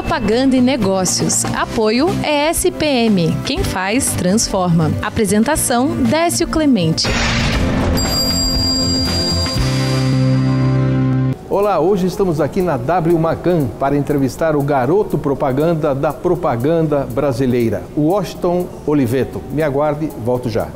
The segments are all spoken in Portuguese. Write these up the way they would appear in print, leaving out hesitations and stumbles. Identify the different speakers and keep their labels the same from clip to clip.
Speaker 1: Propaganda e Negócios. Apoio ESPM. Quem faz, transforma. Apresentação, Décio Clemente.
Speaker 2: Olá, hoje estamos aqui na W Macan para entrevistar o garoto propaganda da propaganda brasileira, o Washington Oliveto. Me aguarde, volto já.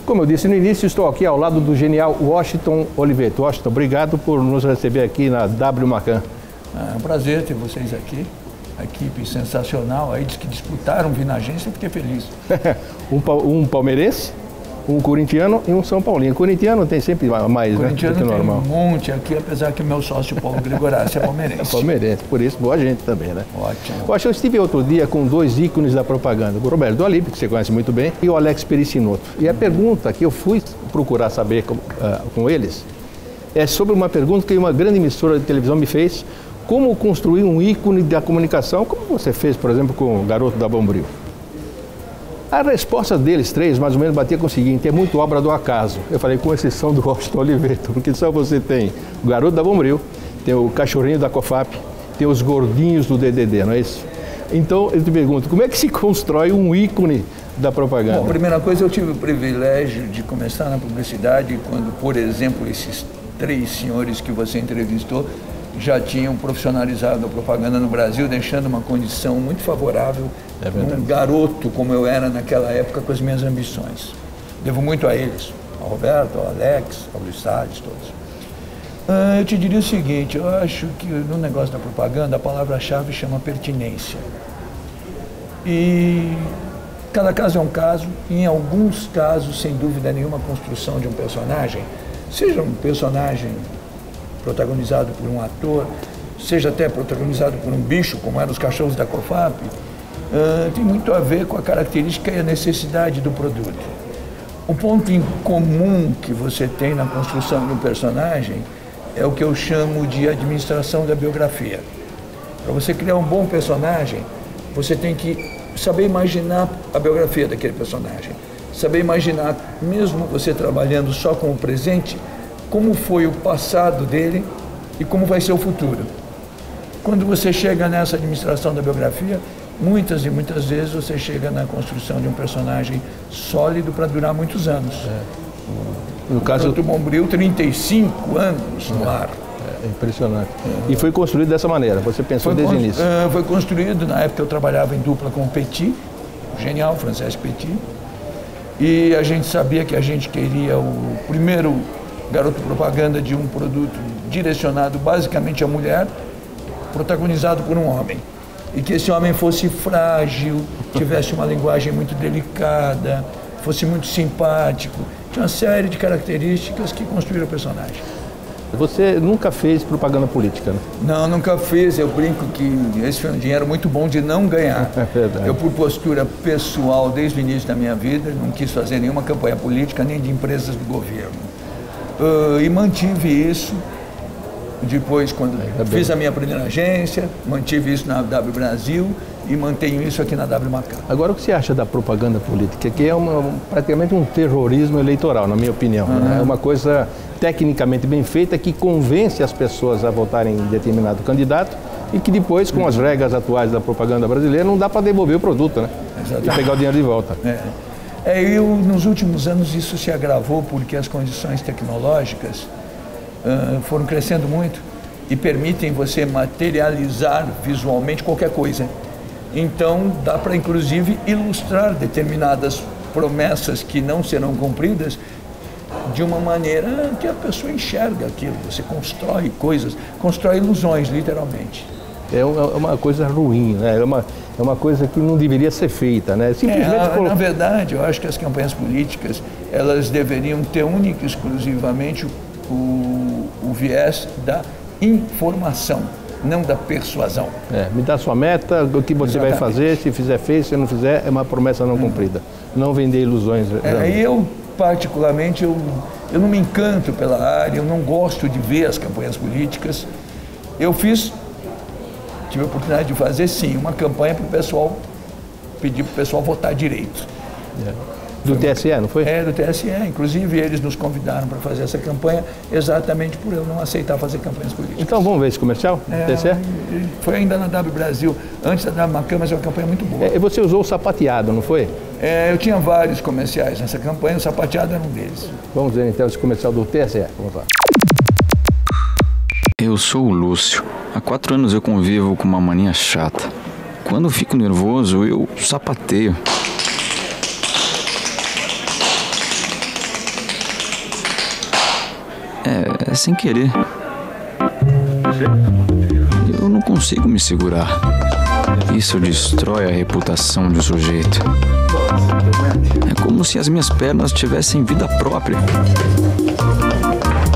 Speaker 2: Como eu disse no início, estou aqui ao lado do genial Washington Oliveto. Washington, obrigado por nos receber aqui na W Macan.
Speaker 3: É um prazer ter vocês aqui. A equipe sensacional, aí diz que disputaram vinagência, eu fiquei feliz.
Speaker 2: um palmeirense, um corintiano e um São Paulino. Corintiano tem sempre mais, né, do que normal.
Speaker 3: Tem um monte aqui, apesar que meu sócio Paulo Gregorassi é palmeirense.
Speaker 2: É palmeirense, por isso boa gente também, né?
Speaker 3: Ótimo.
Speaker 2: Eu estive outro dia com dois ícones da propaganda, o Roberto Dualib, que você conhece muito bem, e o Alex Pericinoto. E a pergunta que eu fui procurar saber com eles é sobre uma pergunta que uma grande emissora de televisão me fez: como construir um ícone da comunicação, como você fez, por exemplo, com o garoto da Bombril. A resposta deles três, mais ou menos, batia com o seguinte: é muito obra do acaso. Eu falei, com exceção do Washington Oliveto, porque só você tem o garoto da Bombril, tem o cachorrinho da COFAP, tem os gordinhos do DDD, não é isso? Então, eu te pergunto, como é que se constrói um ícone da propaganda?
Speaker 3: Bom, primeira coisa, eu tive o privilégio de começar na publicidade quando, por exemplo, esses três senhores que você entrevistou já tinham profissionalizado a propaganda no Brasil, deixando uma condição muito favorável a um garoto como eu era naquela época com as minhas ambições. Devo muito a eles, ao Roberto, ao Alex, ao Luiz Salles, todos. Eu te diria o seguinte: eu acho que no negócio da propaganda a palavra-chave chama pertinência. E cada caso é um caso, e em alguns casos, sem dúvida nenhuma, a construção de um personagem, seja um personagem protagonizado por um ator, seja até protagonizado por um bicho, como eram os cachorros da COFAP, tem muito a ver com a característica e a necessidade do produto. O ponto em comum que você tem na construção de um personagem é o que eu chamo de administração da biografia. Para você criar um bom personagem, você tem que saber imaginar a biografia daquele personagem, saber imaginar, mesmo você trabalhando só com o presente, como foi o passado dele e como vai ser o futuro. Quando você chega nessa administração da biografia, muitas e muitas vezes você chega na construção de um personagem sólido para durar muitos anos. No caso do Bombril, 35 anos no ar.
Speaker 2: É impressionante. E foi construído dessa maneira, você pensou desde o início?
Speaker 3: Foi construído, na época eu trabalhava em dupla com o Petit, o genial Francesc Petit, e a gente sabia que a gente queria o primeiro garoto propaganda de um produto direcionado basicamente à mulher, protagonizado por um homem. E que esse homem fosse frágil, tivesse uma linguagem muito delicada, fosse muito simpático. Tinha uma série de características que construíram o personagem.
Speaker 2: Você nunca fez propaganda política, né?
Speaker 3: Não, nunca fiz. Eu brinco que esse foi um dinheiro muito bom de não ganhar.
Speaker 2: É verdade.
Speaker 3: Eu, por postura pessoal, desde o início da minha vida, não quis fazer nenhuma campanha política, nem de empresas do governo. E mantive isso depois, quando fiz a minha primeira agência, mantive isso na W Brasil e mantenho isso aqui na W Macan.
Speaker 2: Agora, o que você acha da propaganda política? Que é praticamente um terrorismo eleitoral, na minha opinião. Né? É uma coisa tecnicamente bem feita que convence as pessoas a votarem em determinado candidato e que depois, com as regras atuais da propaganda brasileira, não dá para devolver o produto, né?
Speaker 3: Exatamente.
Speaker 2: E pegar o dinheiro de volta.
Speaker 3: Nos últimos anos isso se agravou porque as condições tecnológicas foram crescendo muito e permitem você materializar visualmente qualquer coisa. Então dá para inclusive ilustrar determinadas promessas que não serão cumpridas de uma maneira que a pessoa enxerga aquilo. Você constrói coisas, constrói ilusões, literalmente.
Speaker 2: É uma coisa ruim, né? É uma coisa que não deveria ser feita, né? Simplesmente
Speaker 3: na verdade, eu acho que as campanhas políticas, elas deveriam ter única e exclusivamente o viés da informação, não da persuasão.
Speaker 2: Me dá sua meta, o que você vai fazer, se fizer fez, se não fizer, é uma promessa não cumprida. Não vender ilusões.
Speaker 3: Eu, particularmente, eu não me encanto pela área, eu não gosto de ver as campanhas políticas. Eu tive a oportunidade de fazer, sim, uma campanha para o pessoal, pedir para o pessoal votar direito.
Speaker 2: Do TSE, não foi?
Speaker 3: Do TSE. Inclusive, eles nos convidaram para fazer essa campanha exatamente por eu não aceitar fazer campanhas políticas.
Speaker 2: Então vamos ver esse comercial? TSE?
Speaker 3: Foi ainda na W Brasil, antes da W Macan, mas é uma campanha muito boa.
Speaker 2: E você usou o sapateado, não foi?
Speaker 3: Eu tinha vários comerciais nessa campanha, o sapateado era um deles.
Speaker 2: Vamos ver então esse comercial do TSE. Vamos lá.
Speaker 4: Eu sou o Lúcio. Há 4 anos eu convivo com uma mania chata. Quando eu fico nervoso, eu sapateio. É sem querer. Eu não consigo me segurar. Isso destrói a reputação de um sujeito. É como se as minhas pernas tivessem vida própria.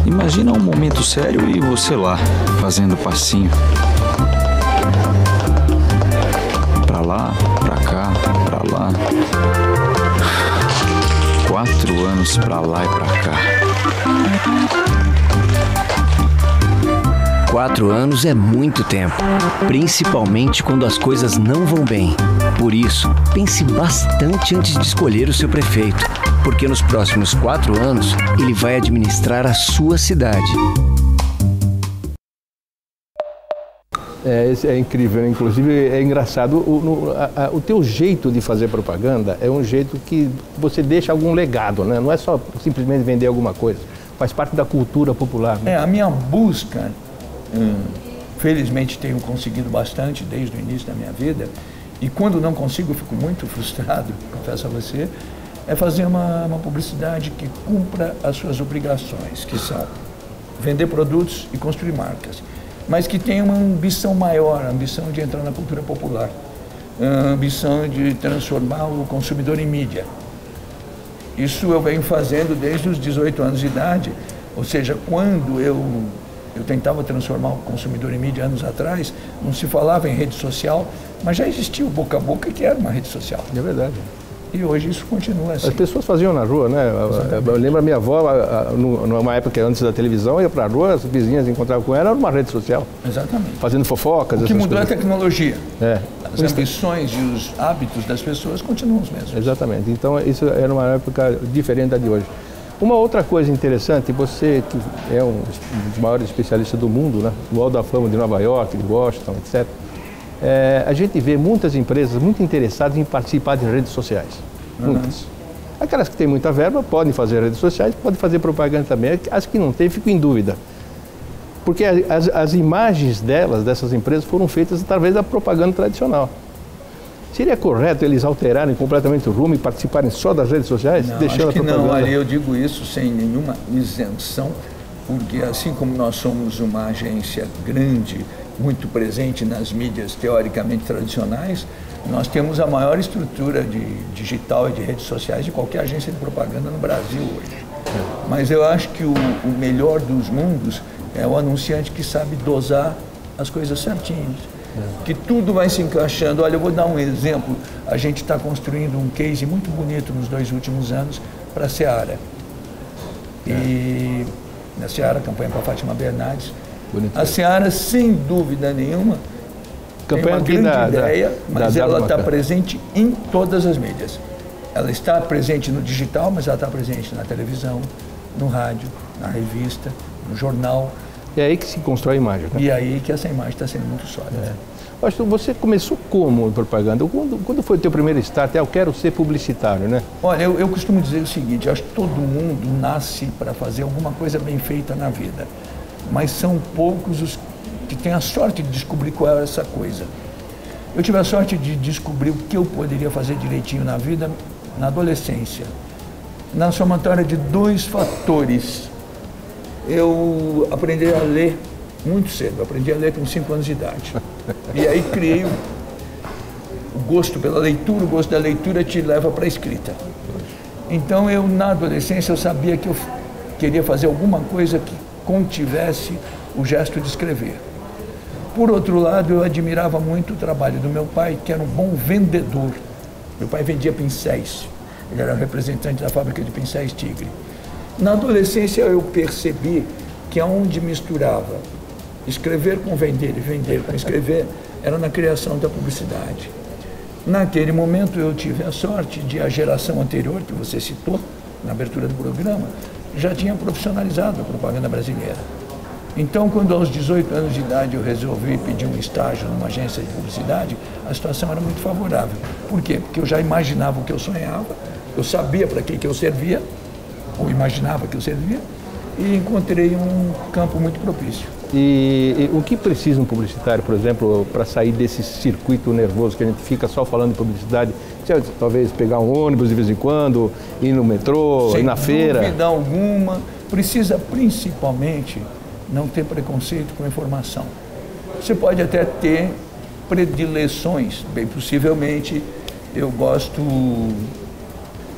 Speaker 4: Imagina um momento sério e você lá, fazendo passinho. Pra lá, pra cá, pra lá. 4 anos pra lá e pra cá.
Speaker 5: 4 anos é muito tempo, principalmente quando as coisas não vão bem. Por isso, pense bastante antes de escolher o seu prefeito, porque nos próximos 4 anos ele vai administrar a sua cidade.
Speaker 2: É incrível, né? Inclusive é engraçado, o teu jeito de fazer propaganda é um jeito que você deixa algum legado, né? Não é só simplesmente vender alguma coisa, faz parte da cultura popular. Né?
Speaker 3: A minha busca, felizmente tenho conseguido bastante desde o início da minha vida, e quando não consigo eu fico muito frustrado, confesso a você, é fazer uma publicidade que cumpra as suas obrigações, que são vender produtos e construir marcas, mas que tenha uma ambição maior, a ambição de entrar na cultura popular, a ambição de transformar o consumidor em mídia. Isso eu venho fazendo desde os 18 anos de idade, ou seja, quando eu tentava transformar o consumidor em mídia anos atrás, não se falava em rede social, mas já existia o boca a boca, que era uma rede social.
Speaker 2: É verdade.
Speaker 3: E hoje isso continua assim.
Speaker 2: As pessoas faziam na rua, né? Eu lembro a minha avó, numa época antes da televisão, ia para a rua, as vizinhas encontravam com ela, era uma rede social.
Speaker 3: Exatamente.
Speaker 2: Fazendo fofocas.
Speaker 3: O que mudou é a tecnologia. As
Speaker 2: Isso.
Speaker 3: ambições e os hábitos das pessoas continuam os mesmos.
Speaker 2: Exatamente. Então, isso era uma época diferente da de hoje. Uma outra coisa interessante, você que é um dos maiores especialistas do mundo, né? Do Hall da Fama de Nova York, de Washington, etc., a gente vê muitas empresas muito interessadas em participar de redes sociais. Muitas. Aquelas que têm muita verba podem fazer redes sociais, podem fazer propaganda também. As que não têm, ficam em dúvida. Porque as imagens dessas empresas, foram feitas através da propaganda tradicional. Seria correto eles alterarem completamente o rumo e participarem só das redes sociais?
Speaker 3: Não,
Speaker 2: deixando
Speaker 3: acho que
Speaker 2: a propaganda?
Speaker 3: não. Eu digo isso sem nenhuma isenção, porque assim como nós somos uma agência grande, muito presente nas mídias teoricamente tradicionais, nós temos a maior estrutura de digital e de redes sociais de qualquer agência de propaganda no Brasil hoje. Mas eu acho que o melhor dos mundos é o anunciante que sabe dosar as coisas certinhas. Que tudo vai se encaixando. Olha, eu vou dar um exemplo. A gente está construindo um case muito bonito nos 2 últimos anos para a Seara. E na Seara, campanha com a Fátima Bernardes. Bonito. A Seara, sem dúvida nenhuma,
Speaker 2: campanha
Speaker 3: tem uma grande ideia, mas ela está presente em todas as mídias. Ela está presente no digital, mas ela está presente na televisão, no rádio, na revista, no jornal.
Speaker 2: É aí que se constrói a imagem, né?
Speaker 3: E é aí que essa imagem está sendo muito sólida.
Speaker 2: Acho que você começou como propaganda? Quando foi o teu primeiro start? Eu quero ser publicitário, né?
Speaker 3: Olha, eu costumo dizer o seguinte, acho que todo mundo nasce para fazer alguma coisa bem feita na vida, mas são poucos os que têm a sorte de descobrir qual é essa coisa. Eu tive a sorte de descobrir o que eu poderia fazer direitinho na vida na adolescência, na somatória de 2 fatores. Eu aprendi a ler muito cedo, aprendi a ler com 5 anos de idade. E aí criei o gosto pela leitura, o gosto da leitura te leva para a escrita. Então eu, na adolescência, eu sabia que eu queria fazer alguma coisa que contivesse o gesto de escrever. Por outro lado, eu admirava muito o trabalho do meu pai, que era um bom vendedor. Meu pai vendia pincéis, ele era representante da fábrica de pincéis Tigre. Na adolescência eu percebi que aonde misturava escrever com vender e vender com escrever, era na criação da publicidade. Naquele momento eu tive a sorte de a geração anterior, que você citou na abertura do programa, já tinha profissionalizado a propaganda brasileira. Então, quando aos 18 anos de idade eu resolvi pedir um estágio numa agência de publicidade, a situação era muito favorável. Por quê? Porque eu já imaginava o que eu sonhava, eu sabia para que eu servia, ou imaginava que eu servia, e encontrei um campo muito propício.
Speaker 2: E o que precisa um publicitário, por exemplo, para sair desse circuito nervoso que a gente fica só falando de publicidade? Talvez pegar um ônibus de vez em quando, ir no metrô, ir na feira?
Speaker 3: Sem dúvida alguma, precisa principalmente não ter preconceito com a informação. Você pode até ter predileções, bem possivelmente eu gosto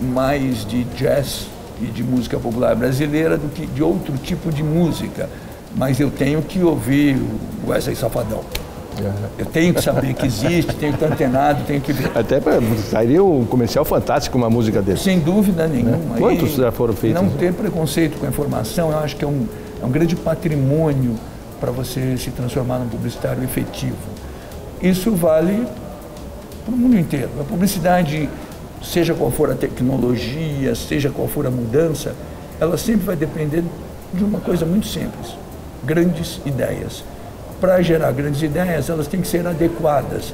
Speaker 3: mais de jazz e de música popular brasileira do que de outro tipo de música, mas eu tenho que ouvir o Wesley Safadão. Eu tenho que saber que existe, tenho que estar antenado, tenho que ver.
Speaker 2: Até sairia um comercial fantástico uma música desse.
Speaker 3: Sem dúvida nenhuma.
Speaker 2: Quantos já foram feitos?
Speaker 3: Não ter preconceito com a informação, eu acho que é um grande patrimônio para você se transformar num publicitário efetivo. Isso vale para o mundo inteiro. A publicidade, seja qual for a tecnologia, seja qual for a mudança, ela sempre vai depender de uma coisa muito simples: grandes ideias. Para gerar grandes ideias, elas têm que ser adequadas.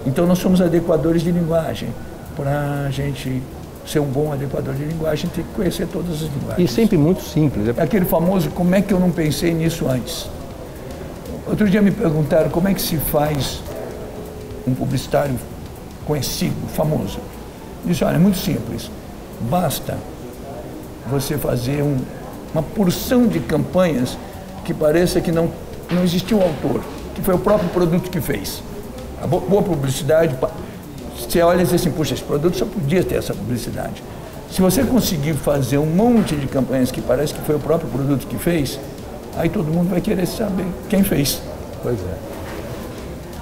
Speaker 3: Então, nós somos adequadores de linguagem. Para a gente ser um bom adequador de linguagem, tem que conhecer todas as linguagens.
Speaker 2: E sempre muito simples.
Speaker 3: É aquele famoso, como é que eu não pensei nisso antes? Outro dia me perguntaram como é que se faz um publicitário conhecido, famoso. Eu disse, olha, é muito simples. Basta você fazer uma porção de campanhas que pareça que não existiu um autor, que foi o próprio produto que fez. A boa publicidade, você olha e diz assim, puxa, esse produto só podia ter essa publicidade. Se você conseguir fazer um monte de campanhas que parece que foi o próprio produto que fez, aí todo mundo vai querer saber quem fez.
Speaker 2: Pois é.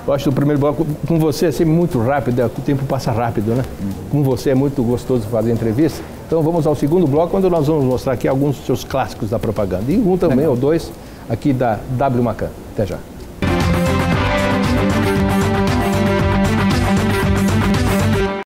Speaker 2: Eu acho que o primeiro bloco com você é sempre muito rápido, o tempo passa rápido, né? Com você é muito gostoso fazer entrevista. Então vamos ao segundo bloco, onde nós vamos mostrar aqui alguns dos seus clássicos da propaganda. E um também, ou dois, aqui da W Macan. Até já.